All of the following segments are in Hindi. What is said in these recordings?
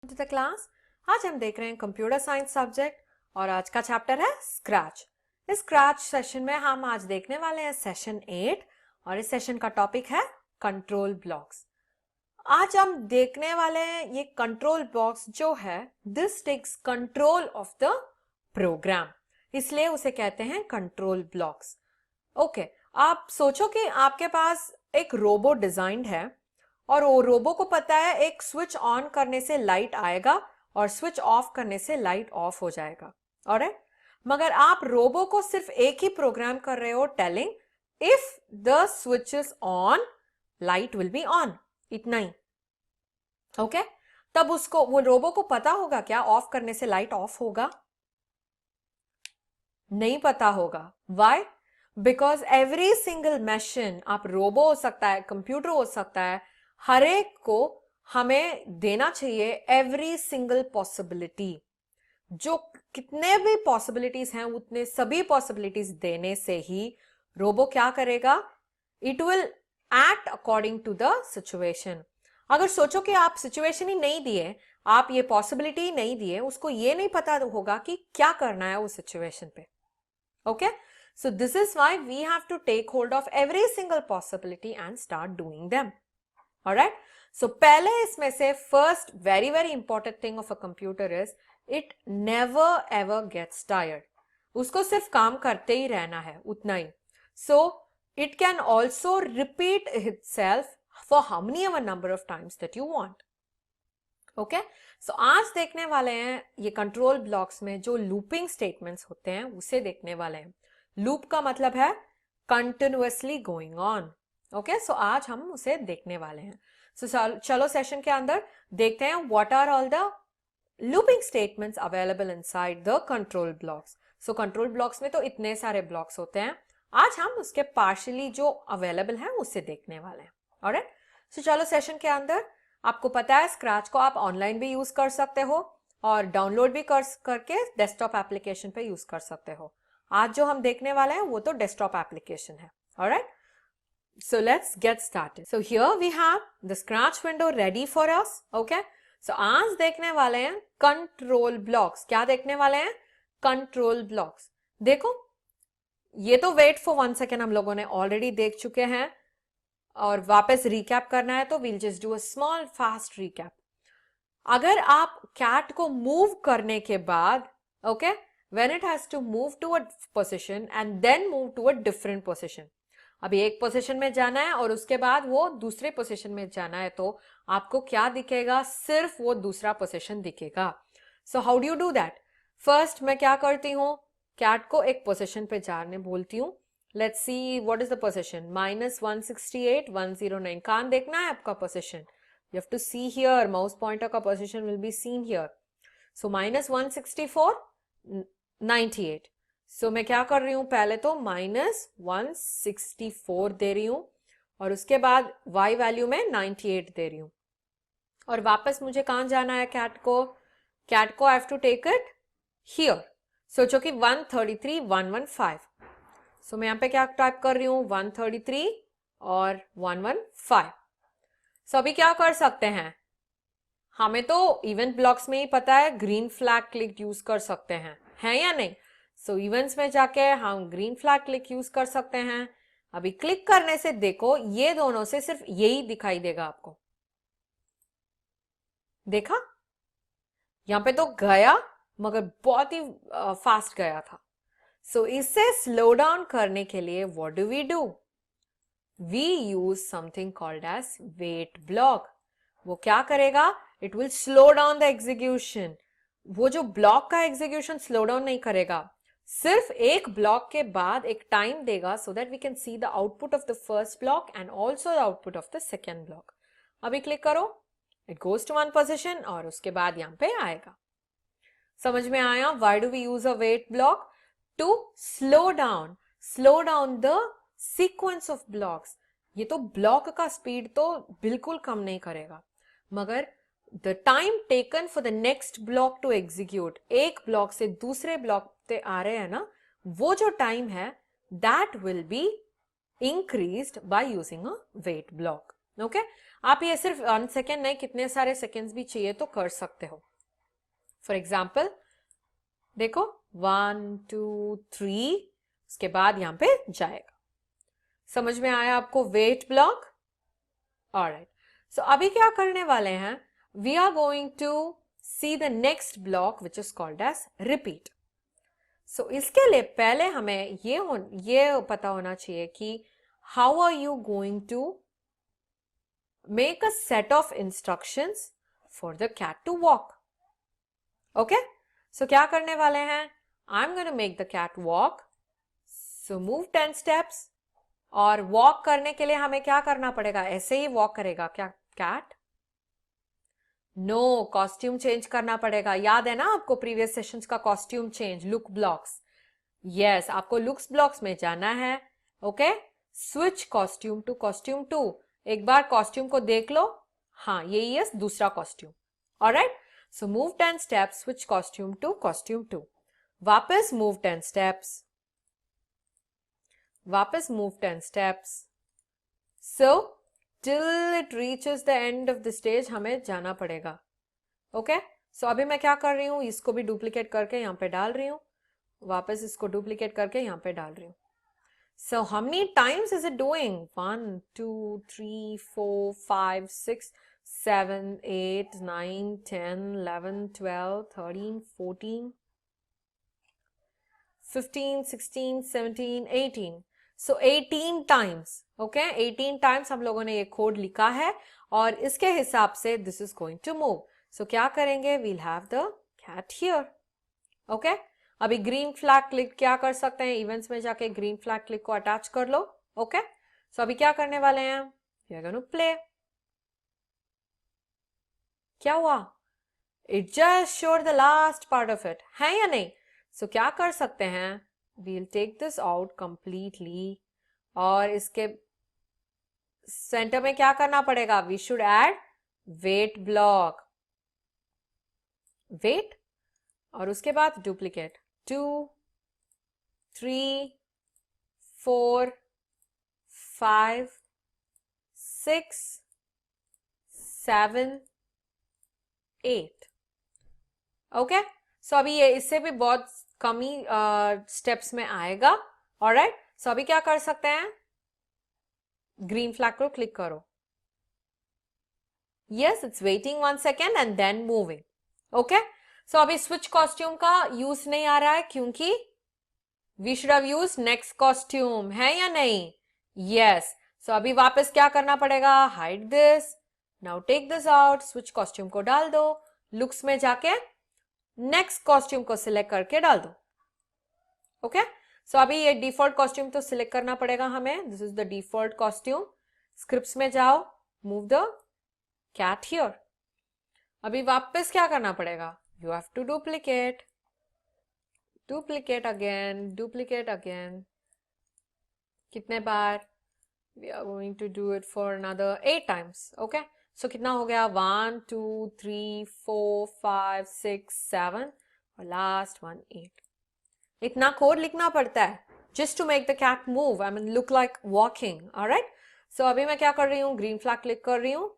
To the class. आज हम देख रहे हैं कंप्यूटर साइंस सब्जेक्ट और आज का चैप्टर है स्क्रैच। इस स्क्रैच सेशन में हम आज देखने वाले हैं सेशन 8 और इस सेशन का टॉपिक है कंट्रोल ब्लॉक्स। आज हम देखने वाले हैं ये कंट्रोल ब्लॉक्स जो है this takes control of the program, इसलिए उसे कहते हैं कंट्रोल ब्लॉक्स। ओके, आप सोचो कि आपके पास एक रोबो डिजाइंड है और वो रोबो को पता है एक स्विच ऑन करने से लाइट आएगा और स्विच ऑफ करने से लाइट ऑफ हो जाएगा। ऑलराइट, मगर आप रोबो को सिर्फ एक ही प्रोग्राम कर रहे हो, telling if the switch is on light will be on, इतना ही। ओके, तब उसको वो रोबो को पता होगा क्या ऑफ करने से लाइट ऑफ होगा? नहीं पता होगा। Why? Because every single machine, आप रोबो हो सकता है, कंप्यूटर हो सकता है, हर एक को हमें देना चाहिए एवरी सिंगल पॉसिबिलिटी। जो कितने भी पॉसिबिलिटीज हैं उतने सभी पॉसिबिलिटीज देने से ही रोबो क्या करेगा? It will act according to the situation. अगर सोचो कि आप सिचुएशन ही नहीं दिए, आप ये पॉसिबिलिटी ही नहीं दिए, उसको ये नहीं पता होगा कि क्या करना है उस सिचुएशन पे। Okay, so this is why we have to take hold of every single possibility and start doing them. Alright, so पहले इसमें से first very very important thing of a computer is it never ever gets tired. उसको सिर्फ काम करते ही रहना है, उतना ही. So it can also repeat itself for how many ever number of times that you want. Okay, so आज देखने वाले हैं ये कंट्रोल ब्लॉक्स में जो लूपिंग स्टेटमेंट्स होते हैं उसे देखने वाले हैं। लूप का मतलब है continuously going on. Okay, so आज हम उसे देखने वाले हैं। सो चलो सेशन के अंदर देखते हैं what are all the looping statements available inside the control blocks. So control blocks में तो इतने सारे ब्लॉक्स होते हैं, आज हम उसके पार्शियली जो अवेलेबल हैं उसे देखने वाले हैं। ऑलराइट, सो चलो सेशन के अंदर। आपको पता है स्क्रैच को आप ऑनलाइन भी यूज कर सकते हो और डाउनलोड भी करके डेस्कटॉप एप्लीकेशन पे यूज कर सकते हो। आज जो हम देखने वाले हैं वो तो डेस्कटॉप एप्लीकेशन है। Alright, so let's get started. So here we have the scratch window ready for us. Okay, so आज देखने वाले हैं कंट्रोल ब्लॉक्स। क्या देखने वाले हैं? Control blocks. देखो, ये तो वेट फॉर 1 सेकेंड हम लोगों ने ऑलरेडी देख चुके हैं और वापस रिकैप करना है तो we'll just do a small fast recap. अगर आप कैट को मूव करने के बाद, okay, when it has to move to a position and then move to a different position, अभी एक पोजीशन में जाना है और उसके बाद वो दूसरे पोजीशन में जाना है, तो आपको क्या दिखेगा? सिर्फ वो दूसरा पोजीशन दिखेगा। So how do you do that? First मैं क्या करती हूँ, कैट को एक पोजीशन पे जाने बोलती हूँ। Let's see what is the position, -168 109। कहाँ देखना है आपका position? You have to see here, mouse pointer का position will be seen here. So -164 98। So मैं क्या कर रही हूं, पहले तो -164 दे रही हूं और उसके बाद y वैल्यू में 98 दे रही हूं और वापस मुझे कहां जाना है? कैट को I have to take it here. सोचो कि 133 115। सो मैं यहां पे क्या टाइप कर रही हूं? 133 और 115। सो अभी क्या कर सकते हैं? हमें तो इवेंट ब्लॉक्स में ही पता है ग्रीन फ्लैग क्लिक यूज कर सकते हैं, है या नहीं? सो इवेंट्स में जाके हम ग्रीन फ्लैग क्लिक यूज कर सकते हैं। अभी क्लिक करने से देखो ये दोनों से सिर्फ यही दिखाई देगा आपको। देखा? यहां पे तो गया मगर बहुत ही फास्ट गया था। सो इसे स्लो डाउन करने के लिए what do? We use something called as wait block. वो क्या करेगा? It will slow down the execution. वो जो ब्लॉक का एग्जीक्यूशन स्लो डाउन नहीं करेगा, सिर्फ एक ब्लॉक के बाद एक टाइम देगा so that we can see the output of the first block and also the output of the second block. अभी क्लिक करो, it goes to one position और उसके बाद यहां पे आएगा। समझ में आया? Why do we use a wait block? To slow down the sequence of blocks. ये तो ब्लॉक का स्पीड तो बिल्कुल कम नहीं करेगा, मगर the time taken for the next block to execute, एक ब्लॉक से दूसरे ब्लॉक पे आ रहे हैं ना, वो जो टाइम है that will be increased by using a wait block. Okay, आप ये सिर्फ 1 सेकेंड नहीं, कितने सारे सेकेंड्स भी चाहिए तो कर सकते हो. फॉर एग्जाम्पल देखो 1 2 3, उसके बाद यहां पे जाएगा. समझ में आया आपको वेट ब्लॉक? ऑलराइट, सो अभी क्या करने वाले हैं, we are going to see the next block which is called as repeat. So इसके लिए पहले हमें ये पता होना चाहिए कि how are you going to make a set of instructions for the cat to walk. Okay, so क्या करने वाले हैं, I am going to make the cat walk. So move 10 steps. और वॉक करने के लिए हमें क्या करना पड़ेगा, ऐसे ही वॉक करेगा क्या कैट? नो, कॉस्ट्यूम चेंज करना पड़ेगा. याद है ना आपको प्रीवियस सेशंस का costume change, look blocks. Yes, आपको लुक्स ब्लॉक्स में जाना है. Okay, switch costume to costume 2. एक बार कॉस्ट्यूम को देख लो, हाँ यही है दूसरा costume. Alright, so move 10 steps, switch costume to costume 2. वापस मूव 10 स्टेप्स, वापस move 10 steps. So till it reaches the end of the stage हमें जाना पड़ेगा. ओके, सो अभी मैं क्या कर रही हूं, इसको भी डुप्लीकेट करके यहां पे डाल रही हूं, वापस इसको डुप्लीकेट करके यहां पे डाल रही हूं. So how many times is it doing, 1 2 3 4 5 6 7 8 9 10 11 12 13 14 15 16 17 18. So 18 times. Okay, 18 times हम लोगों ने ये कोड लिखा है और इसके हिसाब से this is going to move. So क्या करेंगे, we'll have the cat here. Okay, अभी ग्रीन फ्लैग क्लिक क्या कर सकते हैं, इवेंट्स में जाके ग्रीन फ्लैग क्लिक को अटैच कर लो. ओके, सो अभी क्या करने वाले हैं, we are going to play. क्या हुआ, it just showed the last part of it, है या नहीं? सो क्या कर सकते हैं, we'll take this out completely और इसके सेंटर में क्या करना पड़ेगा, we should add weight block, weight, और उसके बाद डुप्लीकेट 2 3 4 5 6 7 8. ओके, सो अभी ये इससे भी बहुत कम ही स्टेप्स में आएगा. ऑलराइट, सो अभी क्या कर सकते हैं, ग्रीन फ्लैग को क्लिक करो. Yes, it's waiting 1 second and then moving. Okay, so अभी स्विच कॉस्ट्यूम का यूज नहीं आ रहा है क्योंकि we should have used next costume, है या नहीं? यस, सो अभी वापस क्या करना पड़ेगा, hide this, now take this out, switch costume को डाल दो, लुक्स में जाके नेक्स्ट कॉस्ट्यूम को सिलेक्ट करके डाल दो. ओके, सो अभी ये डिफॉल्ट कॉस्ट्यूम तो सिलेक्ट करना पड़ेगा हमें, this is the default costume. Scripts में जाओ, मूव द कैट हियर. अभी वापस क्या करना पड़ेगा, you have to duplicate, duplicate again, duplicate again. कितने बार, we are going to do it for another 8 times. Okay, so कितना हो गया, 1 2 3 4 5 6 7 और लास्ट 1 8. इतना कोड लिखना पड़ता है just to make the cat move, I mean look like walking. alright, so अभी मैं क्या कर रही हूँ, ग्रीन फ्लैग क्लिक कर रही हूँ.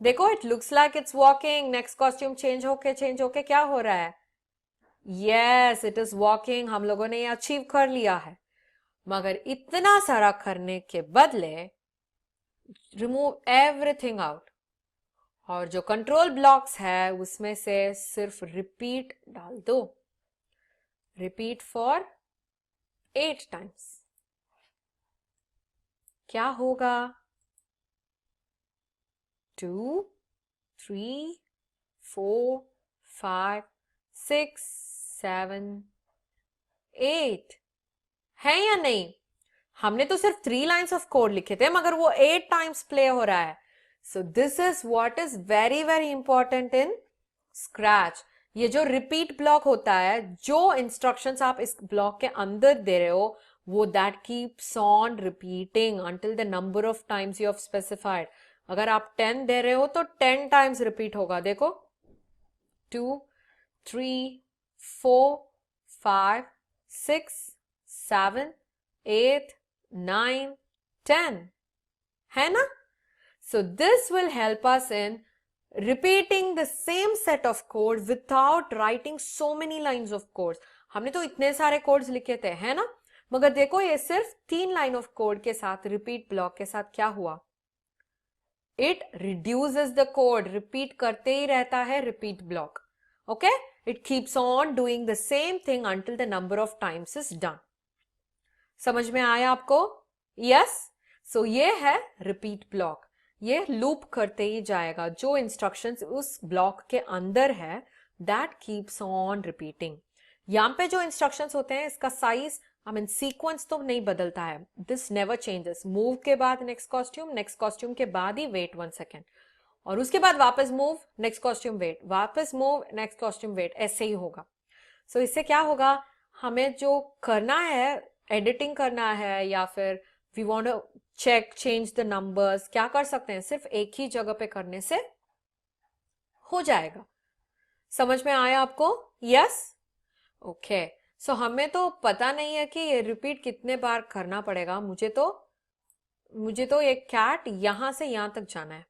देखो, it looks like it's walking. next costume change होके क्या हो रहा है, yes it is walking. हम लोगों ने ये अचीव कर लिया है. मगर इतना सारा करने के बदले रिमूव एवरीथिंग आउट, और जो कंट्रोल ब्लॉक्स है उसमें से सिर्फ रिपीट डाल दो. Repeat for 8 times. क्या होगा, 2 3 4 5 6 7 8, है या नहीं? हमने तो सिर्फ 3 लाइन्स ऑफ कोड लिखे थे मगर वो 8 टाइम्स प्ले हो रहा है. So this is what is very very important in scratch. ये जो रिपीट ब्लॉक होता है, जो इंस्ट्रक्शंस आप इस ब्लॉक के अंदर दे रहे हो, वो that keeps on repeating until the number of times you have specified. अगर आप 10 दे रहे हो तो 10 टाइम्स रिपीट होगा. देखो, 2 3 4 5 6 7 8 9 10, है ना? So this will help us in repeating the same set of code without writing so many lines of codes. हमने तो इतने सारे कोड्स लिखे थे, है ना? मगर देखो ये सिर्फ 3 लाइन ऑफ कोड के साथ, रिपीट ब्लॉक के साथ क्या हुआ? It reduces the code. Repeat करते ही रहता है repeat block. Okay? It keeps on doing the same thing until the number of times is done. समझ में आया आपको? Yes? So ये है रिपीट ब्लॉक. ये लूप करते ही जाएगा. जो इंस्ट्रक्शंस उस ब्लॉक के अंदर है, that keeps on repeating. यहाँ पे जो इंस्ट्रक्शंस होते हैं, इसका साइज सीक्वेंस तो नहीं बदलता है. This never changes. मूव के बाद नेक्स्ट कॉस्ट्यूम के बाद ही वेट 1 सेकेंड, और उसके बाद वापस मूव, नेक्स्ट कॉस्ट्यूम वेट, वापस मूव, नेक्स्ट कॉस्ट्यूम वेट, ऐसे ही होगा. सो इससे क्या होगा, हमें जो करना है, एडिटिंग करना है, या फिर we want to check change the numbers, क्या कर सकते हैं, सिर्फ एक ही जगह पे करने से हो जाएगा. समझ में आया आपको? यस? ओके. सो हमें तो पता नहीं है कि ये रिपीट कितने बार करना पड़ेगा. मुझे तो एक कैट यहां से यहां तक जाना है,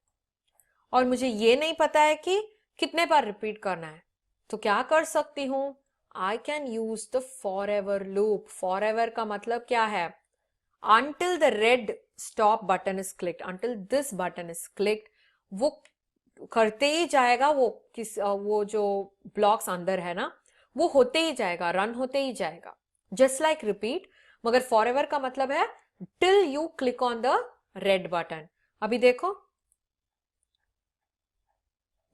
और मुझे ये नहीं पता है कि कितने बार रिपीट करना है. तो क्या कर सकती हूं, I can use the for ever loop. For ever का मतलब क्या है, until the red stop button is clicked, until this button is clicked, वो करते ही जाएगा. वो जो ब्लॉक्स अंदर है ना, वो होते ही जाएगा, रन होते ही जाएगा, जस्ट लाइक रिपीट. मगर फॉर एवर का मतलब है till you click on the red button. अभी देखो,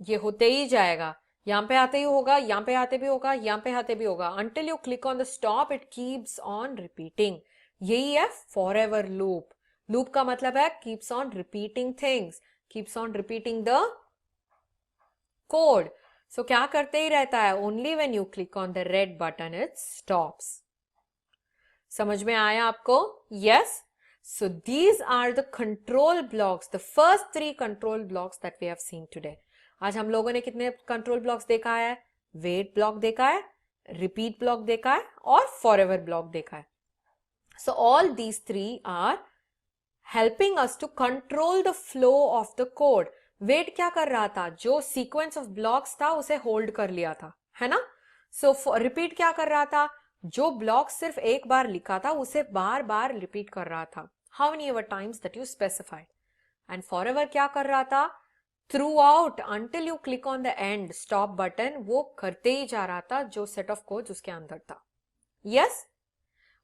ये होते ही जाएगा, यहां पे आते ही होगा, यहां पे आते भी होगा, यहां पे आते भी होगा. until you click on the stop, it keeps on repeating. यही है फॉर एवर लूप. लूप का मतलब है keeps on repeating things, keeps on repeating the code. So क्या करते ही रहता है, only when you click on the red button it stops. समझ में आया आपको? Yes? So these are the control blocks, the first 3 control blocks that we have seen today. आज हम लोगों ने कितने कंट्रोल ब्लॉक्स देखा है? वेट ब्लॉक देखा है, रिपीट ब्लॉक देखा है, और फॉरएवर ब्लॉक देखा है. So all these 3 are helping us to control the flow of the code. Wait क्या कर रहा था, जो सीक्वेंस ऑफ ब्लॉक्स था उसे होल्ड कर लिया था, है ना? सो रिपीट क्या कर रहा था, जो ब्लॉक सिर्फ एक बार लिखा था उसे बार बार रिपीट कर रहा था, how many ever times that you specified. And forever क्या कर रहा था, through out until you click on the end stop button, वो करते ही जा रहा था जो सेट ऑफ कोड उसके अंदर था. Yes?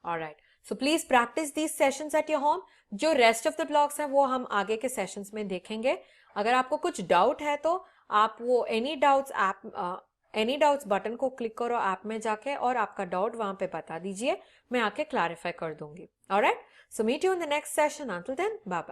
Alright. So please practice these sessions at your home. जो रेस्ट ऑफ द ब्लॉक्स हैं वो हम आगे के सेशंस में देखेंगे. अगर आपको कुछ डाउट है तो आप वो एनी डाउट्स बटन को क्लिक करो ऐप में जाके, और आपका डाउट वहां पे बता दीजिए, मैं आके क्लैरिफाई कर दूंगी. Alright. So meet you in the next session. Until then, bye bye.